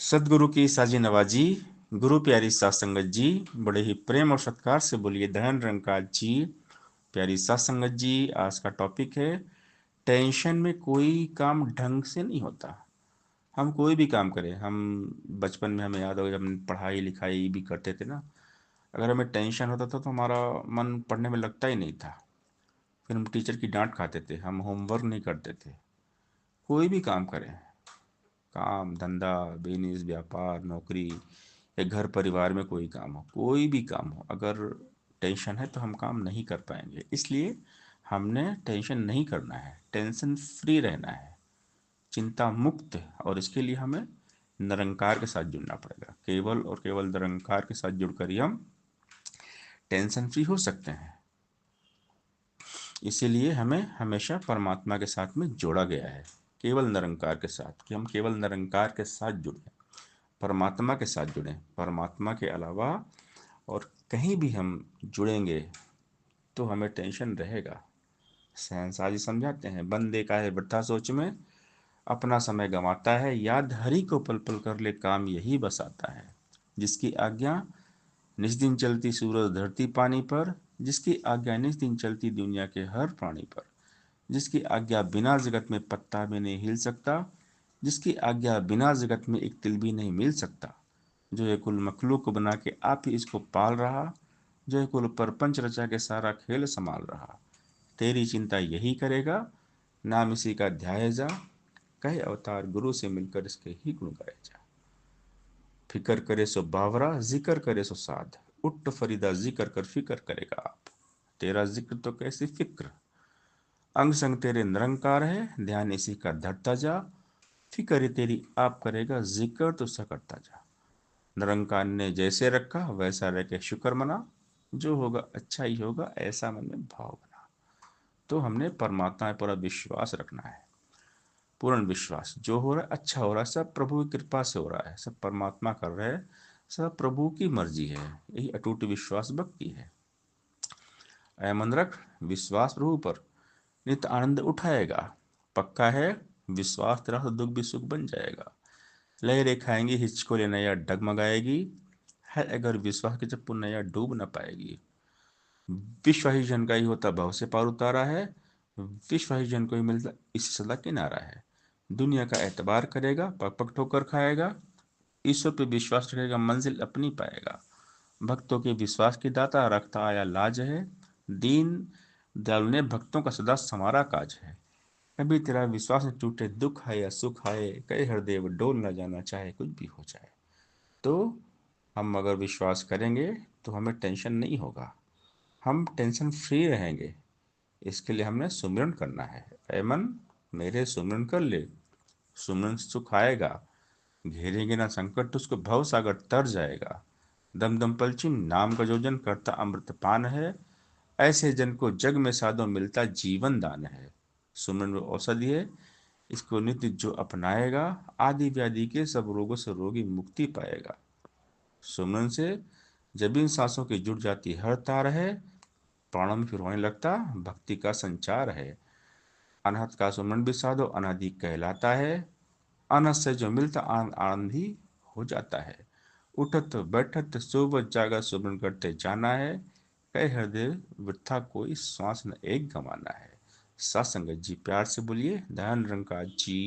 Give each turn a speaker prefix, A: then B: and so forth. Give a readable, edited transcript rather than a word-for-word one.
A: सदगुरु की साजी नवाजी, गुरु प्यारी सात संगत जी, बड़े ही प्रेम और सत्कार से बोलिए धन निरंकार जी। प्यारी सात संगत जी, आज का टॉपिक है टेंशन में कोई काम ढंग से नहीं होता। हम कोई भी काम करें, हम बचपन में हमें याद हो जब हम पढ़ाई लिखाई भी करते थे ना, अगर हमें टेंशन होता था तो हमारा मन पढ़ने में लगता ही नहीं था। फिर हम टीचर की डांट खाते थे, हम होमवर्क नहीं करते थे। कोई भी काम करें, काम धंधा, बिजनेस, व्यापार, नौकरी या घर परिवार में कोई काम हो, कोई भी काम हो, अगर टेंशन है तो हम काम नहीं कर पाएंगे। इसलिए हमने टेंशन नहीं करना है, टेंशन फ्री रहना है, चिंता मुक्त। और इसके लिए हमें निरंकार के साथ जुड़ना पड़ेगा। केवल और केवल निरंकार के साथ जुड़कर ही हम टेंशन फ्री हो सकते हैं। इसीलिए हमें हमेशा परमात्मा के साथ में जोड़ा गया है, केवल निरंकार के साथ, कि हम केवल निरंकार के साथ जुड़े, परमात्मा के साथ जुड़ें। परमात्मा के अलावा और कहीं भी हम जुड़ेंगे तो हमें टेंशन रहेगा। शहंशाह जी समझाते हैं, बंदे का है वृथा सोच में, अपना समय गंवाता है, याद हरि को पल पल कर ले, काम यही बस आता है। जिसकी आज्ञा निज दिन चलती सूरज धरती पानी पर, जिसकी आज्ञा निज दिन चलती दुनिया के हर प्राणी पर, जिसकी आज्ञा बिना जगत में पत्ता भी नहीं हिल सकता, जिसकी आज्ञा बिना जगत में एक तिल भी नहीं मिल सकता, जो ये कुल मखलूक बना के आप ही इसको पाल रहा, जो ये कुल परपंच रचा के सारा खेल संभाल रहा, तेरी चिंता यही करेगा, नाम इसी का ध्याय जा, कहे अवतार गुरु से मिलकर इसके ही गुण गाए जा। फिकर करे सो बावरा, जिक्र करे सो साध, उठ फरीदा जिक्र कर फिक्र करेगा आप, तेरा जिक्र तो कैसी फिक्र, अंग संग तेरे निरंकार है, ध्यान इसी का धरता जा, फिक्र तेरी आप करेगा, जिक्र तो सा करता जा। निरंकार ने जैसे रखा वैसा रह के शुक्र मना, जो होगा अच्छा ही होगा ऐसा मन में भाव बना। तो हमने परमात्मा पर पूरा विश्वास रखना है, पूर्ण विश्वास। जो हो रहा है अच्छा हो रहा है, सब प्रभु की कृपा से हो रहा है, सब परमात्मा कर रहे हैं, सब प्रभु की मर्जी है। यही अटूट विश्वास भक्ति है। ऐ मन रख विश्वास प्रभु पर, नित्य आनंद उठाएगा। पक्का है विश्वास तेरा तो दुख भी सुख बन जाएगा। लहरें खाएंगी हिचको ले नैया डगमगाएगी, है अगर विश्वास के चप्पू नैया डूब न पाएगी। विश्व ही जन का ही होता भव से पार उतारा है, विश्व ही जन को ही मिलता इसी सदा किनारा है। दुनिया का एतबार करेगा पग पग ठोकर खाएगा, ईश्वर पे विश्वास रखेगा मंजिल अपनी पाएगा। भक्तों के विश्वास की दाता रखता आया लाज है, दीन दयालु ने भक्तों का सदा समारा काज है। कभी तेरा विश्वास न टूटे दुख है या सुख आए, कहे हृदय डोल न जाना चाहे कुछ भी हो जाए। तो हम अगर विश्वास करेंगे तो हमें टेंशन नहीं होगा, हम टेंशन फ्री रहेंगे। इसके लिए हमने सुमिरन करना है। ऐ मन मेरे सुमिरन कर ले, सुमिरन से सुख आएगा, घेरेंगे ना संकट उसको भव सागर तर जाएगा। दम दम पलचिन नाम का जो जन करता अमृत पान है, ऐसे जन को जग में साधो मिलता जीवन दान है। सुमिरन में औषधि है, इसको नित्य जो अपनाएगा, आदि व्याधि के सब रोगों से रोगी मुक्ति पाएगा। सुमरन से जब इन सांसों की जुड़ जाती हर तार है, प्राणों में फिर होने लगता भक्ति का संचार है। अनहत का सुमरन भी साधो अनादि कहलाता है, अनहत से जो मिलता आनंद आनंद ही हो जाता है। उठत बैठत सोवत जागा सुमरन करते जाना है, कह हृदय वृथा कोई श्वास न एक गंवाना है। सत्संगत जी प्यार से बोलिए धन निरंकार जी